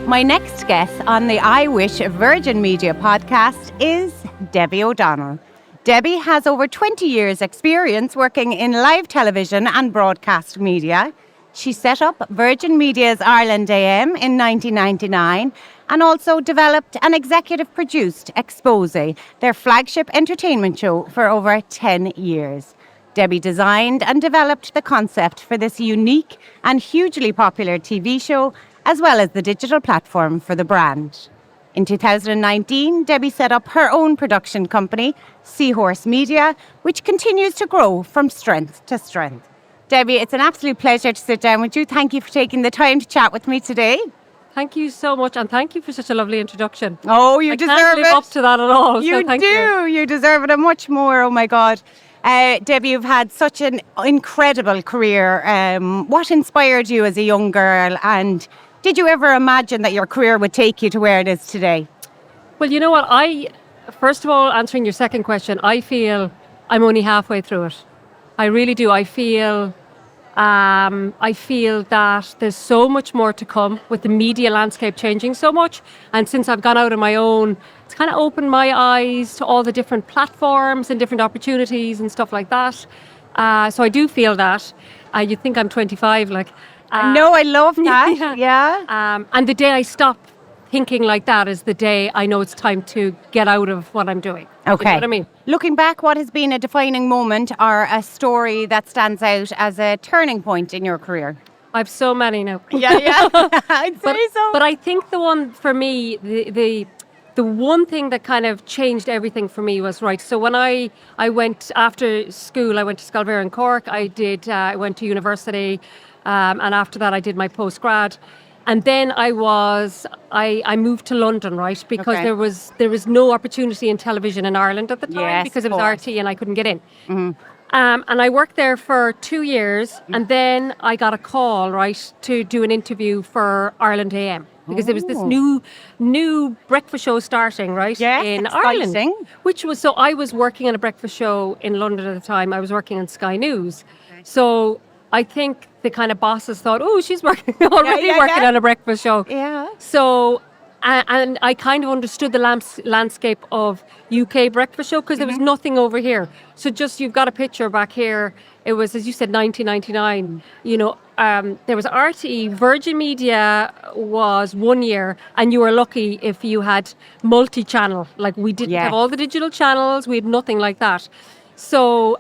My next guest on the I Wish Virgin Media podcast is Debbie O'Donnell. Debbie has over 20 years' experience working in live television and broadcast media. She set up Virgin Media's Ireland AM in 1999 and also developed and executive produced Expose, their flagship entertainment show, for over 10 years. Debbie designed and developed the concept for this unique and hugely popular TV show, as well as the digital platform for the brand. In 2019, Debbie set up her own production company, Seahorse Media, which continues to grow from strength to strength. Debbie, it's an absolute pleasure to sit down with you. Thank you for taking the time to chat with me today. Thank you so much, and thank you for such a lovely introduction. Oh, you deserve it. I can't live up to that at all. You so thank do. You deserve it and much more. Oh, my God. Debbie, you've had such an incredible career. What inspired you as a young girl, and did you ever imagine that your career would take you to where it is today? Well, you know what? First of all, answering your second question, I feel I'm only halfway through it. I really do. I feel that there's so much more to come with the media landscape changing so much. And since I've gone out on my own, it's kind of opened my eyes to all the different platforms and different opportunities and stuff like that. So I do feel that. You'd think I'm 25, like. No, I love that. Yeah. And the day I stop thinking like that is the day I know it's time to get out of what I'm doing. Okay. You know what I mean? Looking back, what has been a defining moment or a story that stands out as a turning point in your career? I've so many now. Yeah. I'd say so. But I think the one for me, the one thing that kind of changed everything for me was, right, so when I went after school, I went to Scalvera in Cork, I went to university, and after that I did my postgrad. And then I moved to London, right? Because there was no opportunity in television in Ireland at the time, because it was RT and I couldn't get in. Mm-hmm. And I worked there for 2 years, and then I got a call, right, to do an interview for Ireland AM, because there was this new breakfast show starting, right, in Ireland. So I was working on a breakfast show in London at the time. I was working on Sky News. Okay. So I think the kind of bosses thought, oh, she's working on a breakfast show. Yeah. So, and I kind of understood the landscape of UK breakfast show, because there was nothing over here. So just, you've got a picture back here. It was, as you said, 1999. You know, there was RTE. Virgin Media was 1 year, and you were lucky if you had multi-channel. Like, we didn't have all the digital channels. We had nothing like that. So,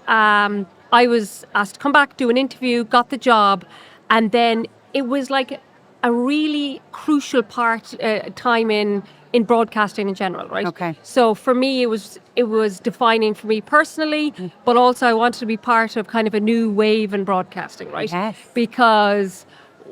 I was asked to come back, do an interview, got the job, and then it was like a really crucial time in broadcasting in general, right? Okay. So for me, it was defining for me personally, but also I wanted to be part of kind of a new wave in broadcasting, right? Yes. Because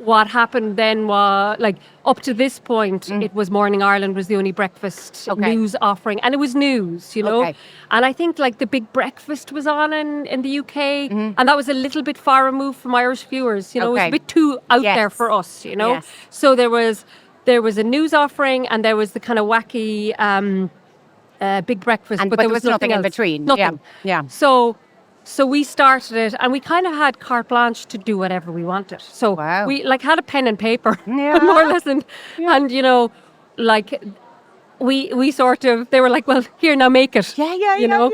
what happened then was, like, up to this point, it was Morning Ireland was the only breakfast news offering, and it was news, you know. Okay. And I think, like, the Big Breakfast was on in the UK, and that was a little bit far removed from Irish viewers, you know. It was a bit too out there for us, you know. Yes. So there was a news offering, and there was the kind of wacky Big Breakfast, but there was nothing in between. Nothing. Yeah. So we started it, and we kind of had carte blanche to do whatever we wanted. So we had a pen and paper, more or less, and you know, like we sort of, they were like, well, here, now make it. You know.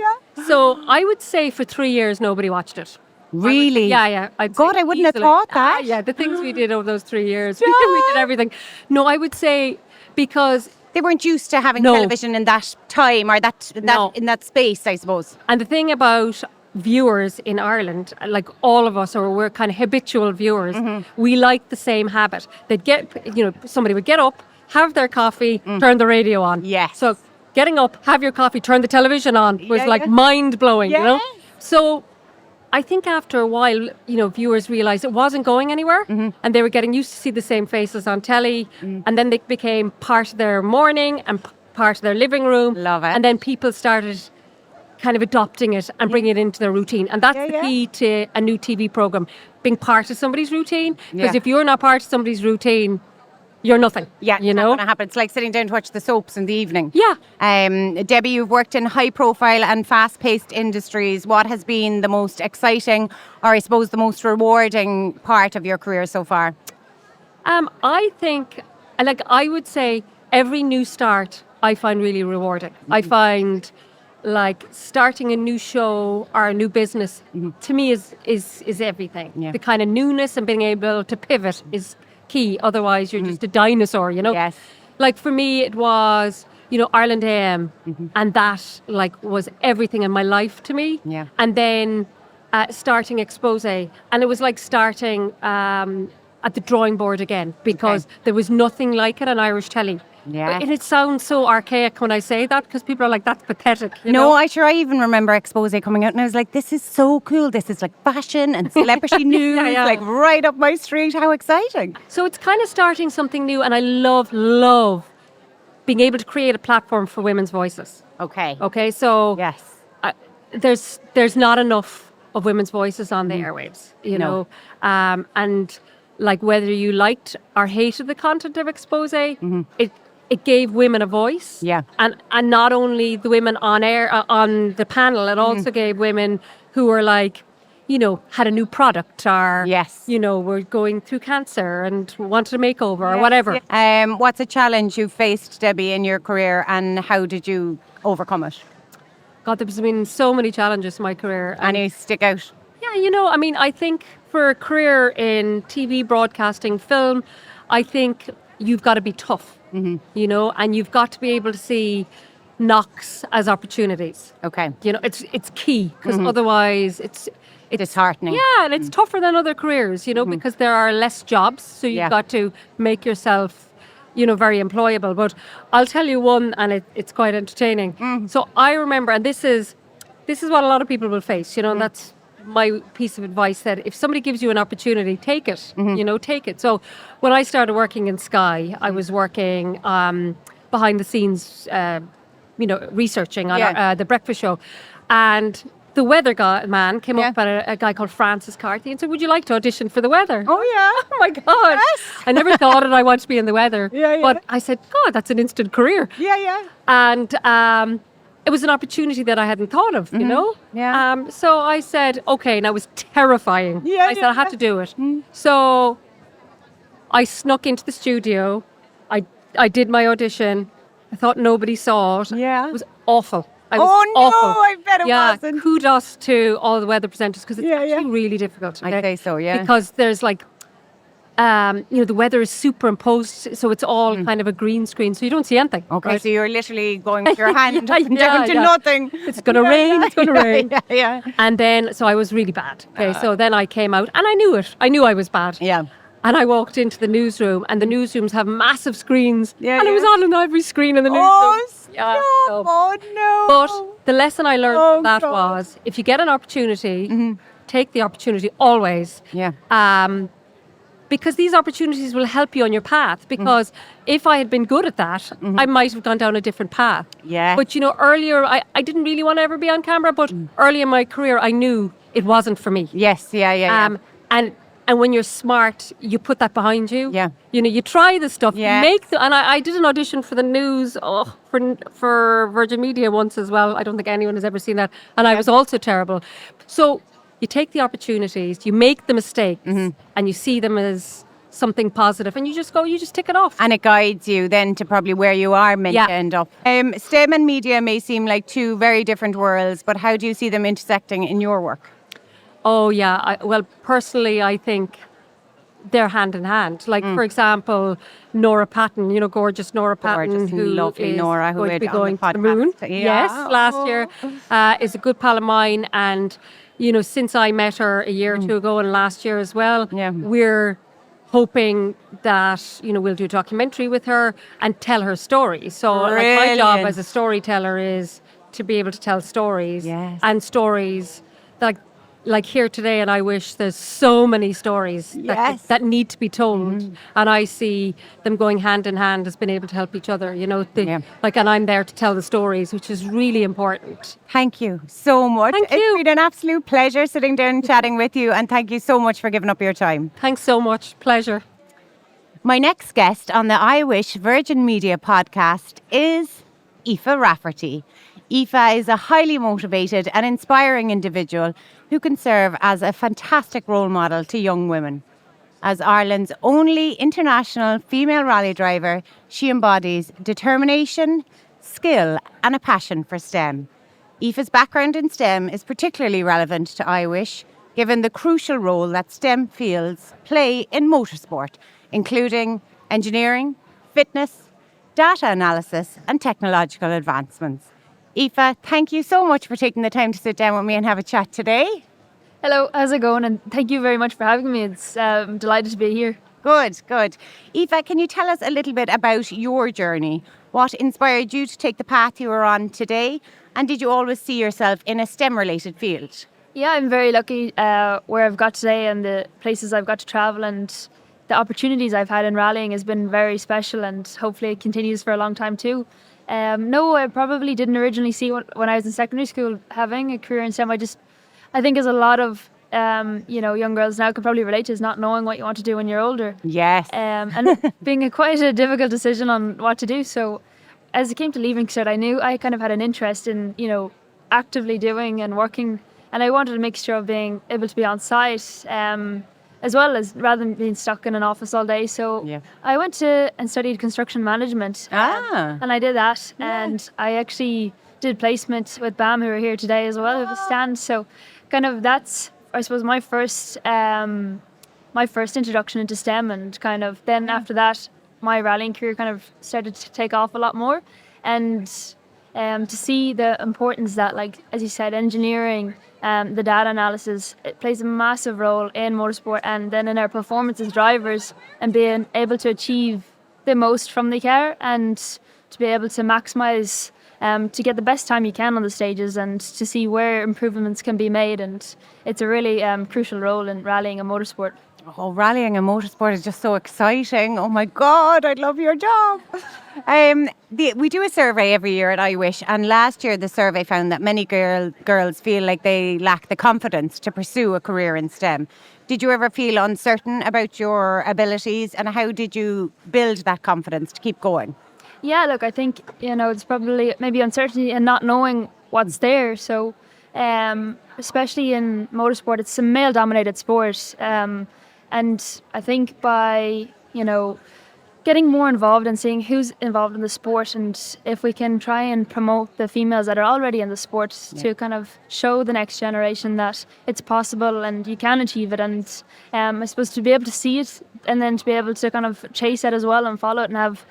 So I would say for 3 years nobody watched it. Really? I wouldn't have thought that. The things we did over those 3 years, we did everything. No, I would say because they weren't used to having television in that time, or in that space, I suppose. And the thing about viewers in Ireland, like all of us, or we're kind of habitual viewers, we like the same habit. They'd somebody would get up, have their coffee, turn the radio on. Yes. So getting up, have your coffee, turn the television on was mind blowing, you know? So I think after a while, you know, viewers realised it wasn't going anywhere, and they were getting used to see the same faces on telly, and then they became part of their morning and part of their living room. Love it. And then people started kind of adopting it and bringing it into their routine. And that's the key to a new TV programme, being part of somebody's routine. Because if you're not part of somebody's routine, you're nothing. Yeah, you know? Not going to happen. It's like sitting down to watch the soaps in the evening. Yeah. Debbie, you've worked in high-profile and fast-paced industries. What has been the most exciting, or I suppose the most rewarding part of your career so far? I think I would say every new start I find really rewarding. I find like starting a new show or a new business to me is everything. Yeah. The kind of newness and being able to pivot is key. Otherwise, you're just a dinosaur, you know. Yes. Like for me, it was Ireland AM, and that like was everything in my life to me. Yeah. And then starting Expose, and it was like starting at the drawing board again because there was nothing like it on Irish telly. Yeah. And it sounds so archaic when I say that because people are like, that's pathetic. You No, know? I even remember Expose coming out and I was like, this is so cool. This is like fashion and celebrity news, Yeah. like right up my street. How exciting. So it's kind of starting something new, and I love being able to create a platform for women's voices. Okay. Okay, so Yes. there's not enough of women's voices on the airwaves, you No. know, and like whether you liked or hated the content of Expose, it gave women a voice. Yeah. And not only the women on air on the panel, it also gave women who were like, had a new product or Yes. were going through cancer and wanted a makeover or whatever. What's a challenge you faced, Debbie, in your career, and how did you overcome it? God, there's been so many challenges in my career. Any stick out? Yeah, I think for a career in TV, broadcasting, film, I think you've got to be tough, and you've got to be able to see knocks as opportunities. Okay. It's key because otherwise it's Disheartening. Yeah, and it's tougher than other careers, because there are less jobs, so you've got to make yourself very employable. But I'll tell you one, and it's quite entertaining. So I remember, and this is what a lot of people will face, and that's my piece of advice, that if somebody gives you an opportunity, take it, take it. So when I started working in Sky, I was working behind the scenes, researching on the breakfast show. And the weather man came up at a guy called Francis Carthy and said, would you like to audition for the weather? Oh, yeah. Oh, my God. Yes. I never thought that I wanted to be in the weather. Yeah. But I said, God, that's an instant career. Yeah. And it was an opportunity that I hadn't thought of, Yeah. So I said, okay, and I was terrifying. Yeah, I said, I had to do it. So I snuck into the studio. I did my audition. I thought nobody saw it. Yeah. It was awful. No, awful. I bet it wasn't. Kudos to all the weather presenters because it's actually really difficult. I'd say so, yeah. Because there's like, the weather is superimposed, so it's all kind of a green screen, so you don't see anything. Okay, right? so you're literally going with your hand up and down to nothing. It's going to rain, it's going to rain. Yeah. And then, so I was really bad. Okay, so then I came out, and I knew it. I knew I was bad. Yeah. And I walked into the newsroom, and the newsrooms have massive screens. Yeah, and it was on every screen in the newsroom. No. But the lesson I learned from that God. was, if you get an opportunity, take the opportunity always. Yeah. Because these opportunities will help you on your path. Because if I had been good at that, I might have gone down a different path. Yeah. But earlier, I didn't really want to ever be on camera, but early in my career, I knew it wasn't for me. Yes, yeah. And when you're smart, you put that behind you. Yeah. You try the stuff. Yeah. You make and I did an audition for the news for Virgin Media once as well. I don't think anyone has ever seen that. And I was also terrible. So you take the opportunities, you make the mistakes, and you see them as something positive, and you just tick it off. And it guides you then to probably where you are meant to end up. STEM and media may seem like two very different worlds, but how do you see them intersecting in your work? Oh, yeah. Well, personally, I think they're hand in hand. Like, for example, Nora Patton, gorgeous Nora Patton, who lovely is Nora, who going to be going to the podcast. moon. Yeah. Yes, last year, is a good pal of mine. And, since I met her a year or two ago and last year as well, we're hoping that, we'll do a documentary with her and tell her story. So my job as a storyteller is to be able to tell stories and stories like here today, and I wish there's so many stories that need to be told, and I see them going hand in hand as being able to help each other, and I'm there to tell the stories, which is really important. Thank you so much. Thank you. It's been an absolute pleasure sitting down and chatting with you, and thank you so much for giving up your time. Thanks so much. Pleasure. My next guest on the I Wish Virgin Media podcast is Aoife Raftery. Aoife is a highly motivated and inspiring individual who can serve as a fantastic role model to young women. As Ireland's only international female rally driver, she embodies determination, skill, and a passion for STEM. Aoife's background in STEM is particularly relevant to iWish, given the crucial role that STEM fields play in motorsport, including engineering, fitness, data analysis, and technological advancements. Aoife, thank you so much for taking the time to sit down with me and have a chat today. Hello, how's it going? And thank you very much for having me. I'm delighted to be here. Good, good. Aoife, can you tell us a little bit about your journey? What inspired you to take the path you are on today? And did you always see yourself in a STEM-related field? Yeah, I'm very lucky where I've got today and the places I've got to travel, and the opportunities I've had in rallying has been very special, and hopefully it continues for a long time too. No, I probably didn't originally see when I was in secondary school having a career in STEM. I think as a lot of young girls now could probably relate to, is not knowing what you want to do when you're older. Yes. And being quite a difficult decision on what to do. So as it came to leaving cert, I knew I kind of had an interest in, actively doing and working. And I wanted a mixture of being able to be on site, as well as rather than being stuck in an office all day. So Yeah. I went to and studied construction management. And I did that. Yeah. And I actually did placement with BAM, who are here today as well, with a stand. So kind of that's, I suppose, my first introduction into STEM, and kind of then after that, my rallying career kind of started to take off a lot more, and to see the importance that, like as you said, engineering, the data analysis, it plays a massive role in motorsport, and then in our performance as drivers, and being able to achieve the most from the car, and to be able to maximise. To get the best time you can on the stages, and to see where improvements can be made. And it's a really crucial role in rallying and motorsport. Oh, rallying and motorsport is just so exciting. Oh my God, I love your job. We do a survey every year at iWish, and last year the survey found that many girls feel like they lack the confidence to pursue a career in STEM. Did you ever feel uncertain about your abilities, and how did you build that confidence to keep going? Yeah, look, I think, it's probably maybe uncertainty and not knowing what's there. So, especially in motorsport, it's a male-dominated sport. And I think by, getting more involved and seeing who's involved in the sport, and if we can try and promote the females that are already in the sport, to kind of show the next generation that it's possible and you can achieve it. And I suppose to be able to see it, and then to be able to kind of chase it as well and follow it, and have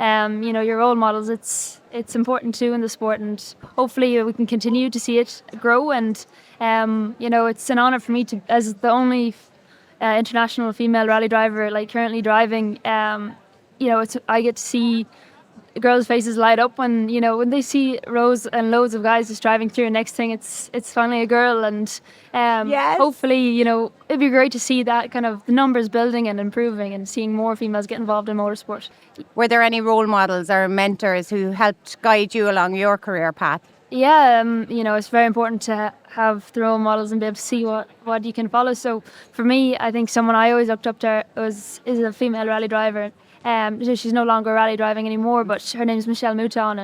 your role models, it's important too in the sport, and hopefully we can continue to see it grow. And it's an honour for me to, as the only international female rally driver currently driving, I get to see girls' faces light up when they see rows and loads of guys just driving through, and next thing it's finally a girl. And Yes. hopefully it'd be great to see that kind of the numbers building and improving, and seeing more females get involved in motorsport. Were there any role models or mentors who helped guide you along your career path? Yeah, it's very important to have the role models and be able to see what you can follow. So for me, I think someone I always looked up to is a female rally driver. She's no longer rally driving anymore, but her name is Michelle Mouton,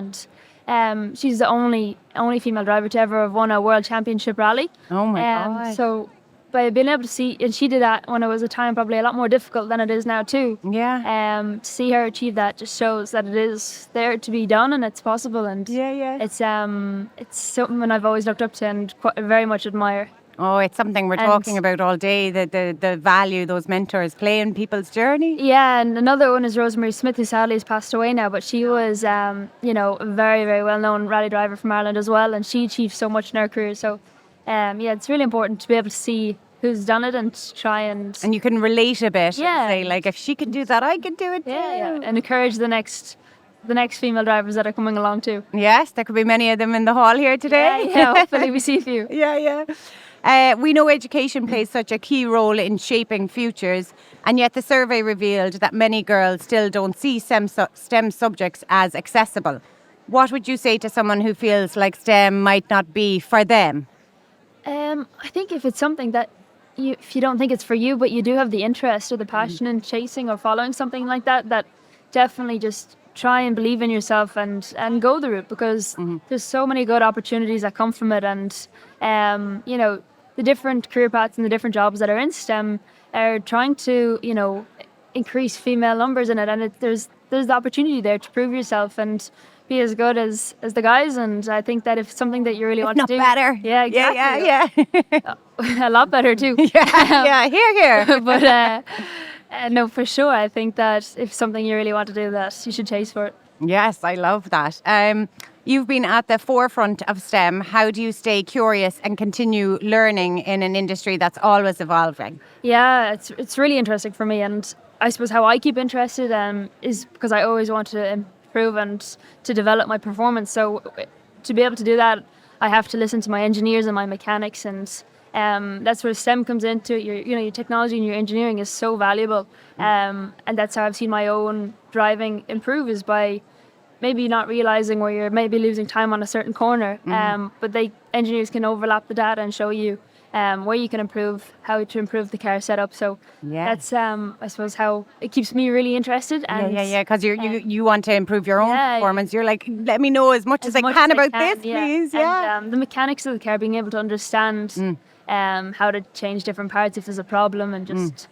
and she's the only female driver to ever have won a world championship rally. Oh my God. So by being able to see, and she did that when it was a time probably a lot more difficult than it is now too. Yeah. To see her achieve that just shows that it is there to be done, and it's possible. And Yeah. it's something I've always looked up to and very much admire. Oh, it's something we're talking about all day, the value those mentors play in people's journey. Yeah, and another one is Rosemary Smith, who sadly has passed away now, but she was, a very, very well-known rally driver from Ireland as well, and she achieved so much in her career. So, it's really important to be able to see who's done it and try and... And you can relate a bit. Yeah. And say, if she can do that, I can do it too. Yeah, and encourage the next female drivers that are coming along too. Yes, there could be many of them in the hall here today. Yeah, hopefully we see a few. Yeah. We know education plays such a key role in shaping futures, and yet the survey revealed that many girls still don't see STEM subjects as accessible. What would you say to someone who feels like STEM might not be for them? I think if it's something that if you don't think it's for you, but you do have the interest or the passion in chasing or following something like that, that definitely just try and believe in yourself and go the route, because there's so many good opportunities that come from it. And, the different career paths and the different jobs that are in STEM are trying to, increase female numbers in it, and there's the opportunity there to prove yourself and be as good as the guys. And I think that if it's something that you really want to do, better. yeah, exactly, Yeah. a lot better too. Yeah. Here. But no, for sure, I think that if something you really want to do, that you should chase for it. Yes, I love that. You've been at the forefront of STEM. How do you stay curious and continue learning in an industry that's always evolving? Yeah, it's really interesting for me, and I suppose how I keep interested is because I always want to improve and to develop my performance. So to be able to do that, I have to listen to my engineers and my mechanics, and that's where STEM comes into it. Your technology and your engineering is so valuable, and that's how I've seen my own driving improve, is by maybe not realizing where you're maybe losing time on a certain corner, but engineers can overlap the data and show you where you can improve, how to improve the car setup. So that's I suppose how it keeps me really interested. And because you want to improve your own performance. You're like, let me know as much as I can about this, please. And the mechanics of the car, being able to understand how to change different parts if there's a problem, and just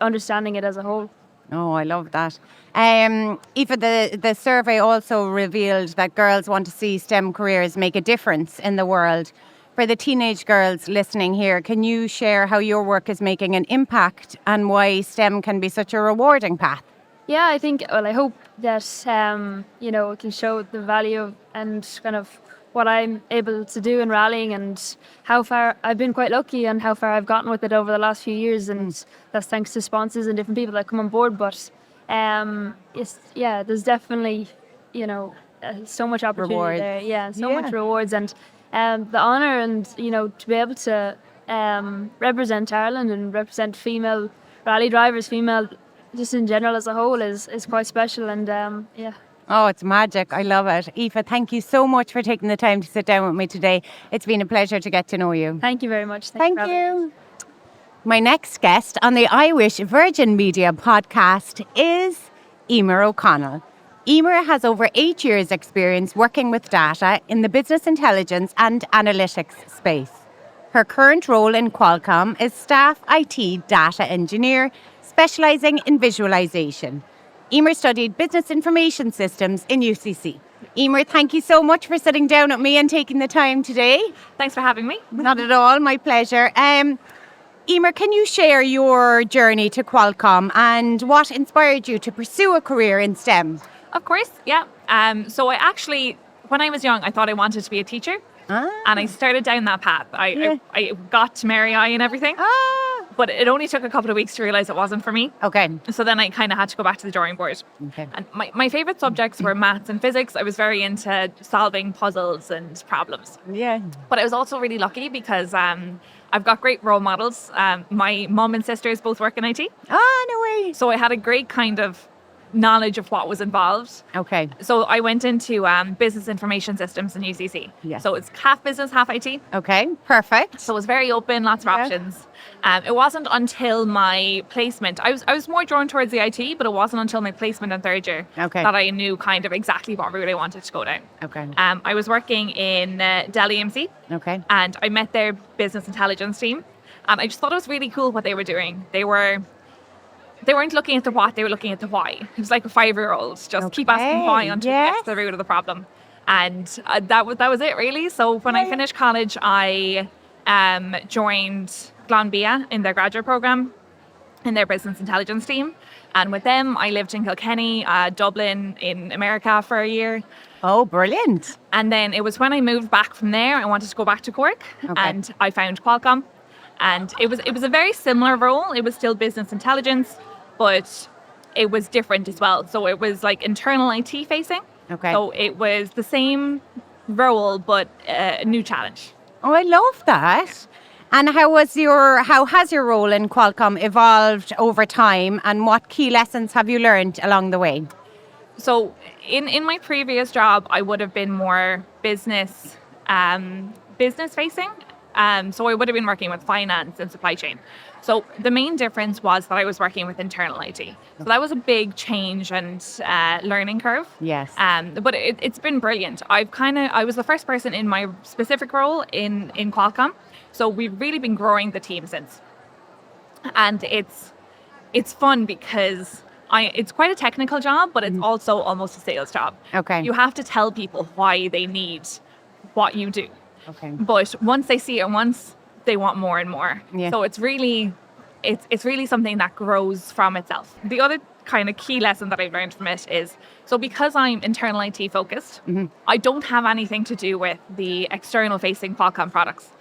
understanding it as a whole. Oh, I love that. Aoife, the survey also revealed that girls want to see STEM careers make a difference in the world. For the teenage girls listening here, can you share how your work is making an impact and why STEM can be such a rewarding path? Yeah, I hope that it can show the value of, and kind of what I'm able to do in rallying, and how far I've been quite lucky and how far I've gotten with it over the last few years, and that's thanks to sponsors and different people that come on board. But there's definitely so much opportunity Rewards. there. Yeah, so much rewards, and the honour, and to be able to represent Ireland and represent female rally drivers, female just in general as a whole, is quite special. And Oh, it's magic. I love it. Aoife, thank you so much for taking the time to sit down with me today. It's been a pleasure to get to know you. Thank you very much. Thank you. My next guest on the I Wish Virgin Media podcast is Emer O'Connell. Emer has over 8 years' experience working with data in the business intelligence and analytics space. Her current role in Qualcomm is staff IT data engineer, specialising in visualisation. Emer studied business information systems in UCC. Emer, thank you so much for sitting down with me and taking the time today. Thanks for having me. Not at all, my pleasure. Emer, can you share your journey to Qualcomm and what inspired you to pursue a career in STEM? Of course, yeah. So I actually, when I was young, I thought I wanted to be a teacher. And I started down that path. I got to Mary I and everything. But it only took a couple of weeks to realise it wasn't for me. Okay. So then I kind of had to go back to the drawing board. Okay. And my favourite subjects were maths and physics. I was very into solving puzzles and problems. Yeah. But I was also really lucky because I've got great role models. My mum and sisters both work in IT. Oh, no way. So I had a great kind of knowledge of what was involved. Okay. So I went into business information systems in UCC. Yes. So it's half business, half IT. Okay, perfect. So it was very open, lots of options. It wasn't until my placement, I was more drawn towards the IT, but it wasn't until my placement in third year that I knew kind of exactly what route I wanted to go down. Okay. I was working in Dell EMC. Okay. And I met their business intelligence team. And I just thought it was really cool what they were doing. They weren't looking at the what, they were looking at the why. It was like a 5-year-old. Just keep asking why until you get to the root of the problem. And that was it, really. So when I finished college, I joined Glanbia in their graduate program in their business intelligence team. And with them, I lived in Kilkenny, Dublin, in America for a year. Oh, brilliant. And then it was when I moved back from there, I wanted to go back to Cork. And I found Qualcomm. And it was a very similar role. It was still business intelligence, but it was different as well. So it was like internal IT facing. Okay. So it was the same role, but a new challenge. Oh, I love that. And how has your role in Qualcomm evolved over time, and what key lessons have you learned along the way? So in my previous job, I would have been more business facing. So I would have been working with finance and supply chain. So the main difference was that I was working with internal IT. So that was a big change and learning curve. Yes. But it's been brilliant. I was the first person in my specific role in Qualcomm. So we've really been growing the team since. And it's fun because it's quite a technical job, but it's also almost a sales job. Okay. You have to tell people why they need what you do. Okay. But once they see it once, they want more and more. Yeah. So it's really something that grows from itself. The other kind of key lesson that I've learned from it is, so because I'm internal IT focused, I don't have anything to do with the external facing Qualcomm products.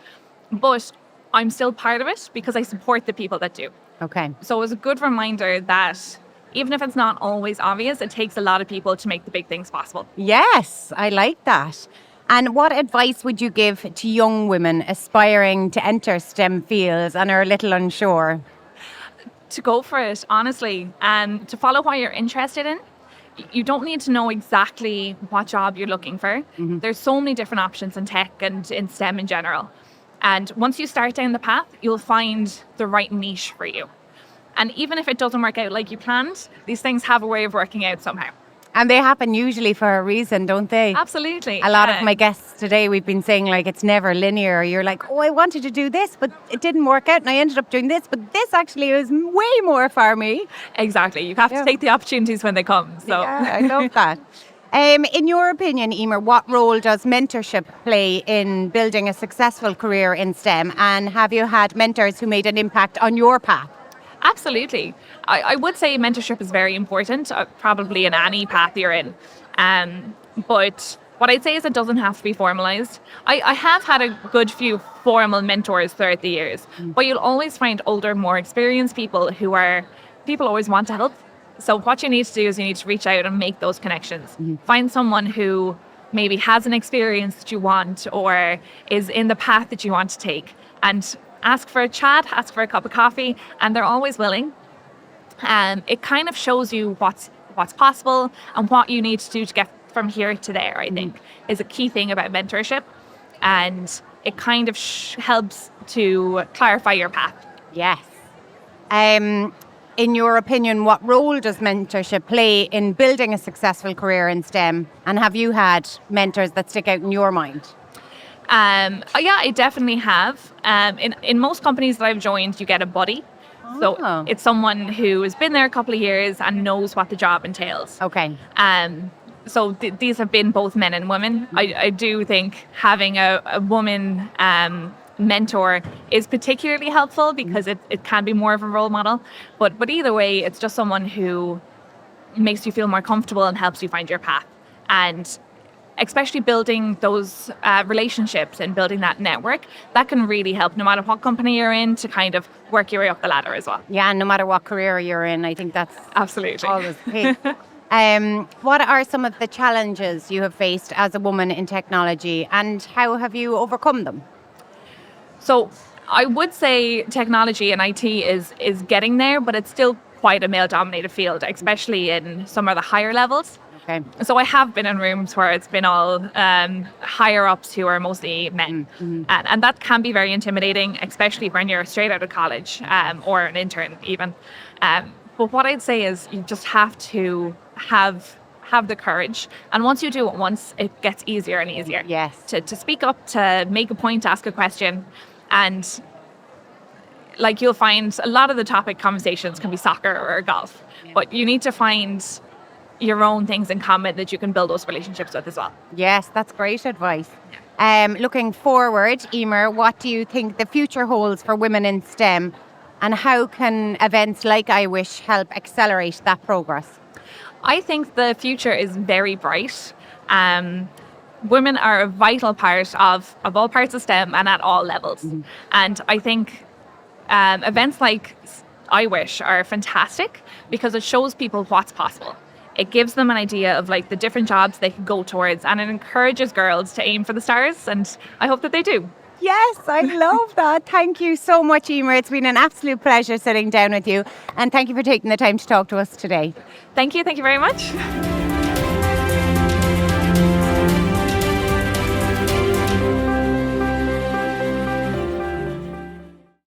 But I'm still part of it because I support the people that do. Okay. So it was a good reminder that even if it's not always obvious, it takes a lot of people to make the big things possible. Yes, I like that. And what advice would you give to young women aspiring to enter STEM fields and are a little unsure? To go for it, honestly, and to follow what you're interested in. You don't need to know exactly what job you're looking for. There's so many different options in tech and in STEM in general. And once you start down the path, you'll find the right niche for you. And even if it doesn't work out like you planned, these things have a way of working out somehow. And they happen usually for a reason, don't they? Absolutely. A lot of my guests today, we've been saying like it's never linear. You're like, oh, I wanted to do this, but it didn't work out and I ended up doing this, but this actually was way more for me. Exactly. You have to take the opportunities when they come. So Yeah, I love that. In your opinion, Emer, what role does mentorship play in building a successful career in STEM? And have you had mentors who made an impact on your path? Absolutely. I would say mentorship is very important, probably in any path you're in. But what I'd say is it doesn't have to be formalized. I have had a good few formal mentors throughout the years, but you'll always find older, more experienced people people always want to help. So what you need to do is you need to reach out and make those connections. Find someone who maybe has an experience that you want or is in the path that you want to take, and ask for a chat, ask for a cup of coffee, and they're always willing. It kind of shows you what's possible and what you need to do to get from here to there, I think, is a key thing about mentorship. And it kind of helps to clarify your path. Yes. In your opinion, what role does mentorship play in building a successful career in STEM? And have you had mentors that stick out in your mind? Yeah, I definitely have. In most companies that I've joined, you get a buddy. So it's someone who has been there a couple of years and knows what the job entails. Okay. So these have been both men and women. I do think having a woman mentor is particularly helpful because it can be more of a role model. But either way, it's just someone who makes you feel more comfortable and helps you find your path. And especially building those relationships and building that network, that can really help no matter what company you're in to kind of work your way up the ladder as well. Yeah, no matter what career you're in, I think that's absolutely always the case. What are some of the challenges you have faced as a woman in technology and how have you overcome them? So I would say technology and IT is getting there, but it's still quite a male-dominated field, especially in some of the higher levels. Okay. So I have been in rooms where it's been all higher ups who are mostly men. And that can be very intimidating, especially when you're straight out of college or an intern even. But what I'd say is you just have to have the courage. And once you do it once, it gets easier and easier. Yes. To speak up, to make a point, to ask a question. And like you'll find a lot of the topic conversations can be soccer or golf. But you need to find your own things in common that you can build those relationships with as well. Yes, that's great advice. Looking forward, Emer, what do you think the future holds for women in STEM and how can events like I Wish help accelerate that progress? I think the future is very bright. Women are a vital part of all parts of STEM and at all levels. And I think events like I Wish are fantastic because it shows people what's possible. It gives them an idea of like the different jobs they can go towards, and it encourages girls to aim for the stars, and I hope that they do. Yes, I love that. Thank you so much, Emer. It's been an absolute pleasure sitting down with you, and thank you for taking the time to talk to us today. Thank you very much.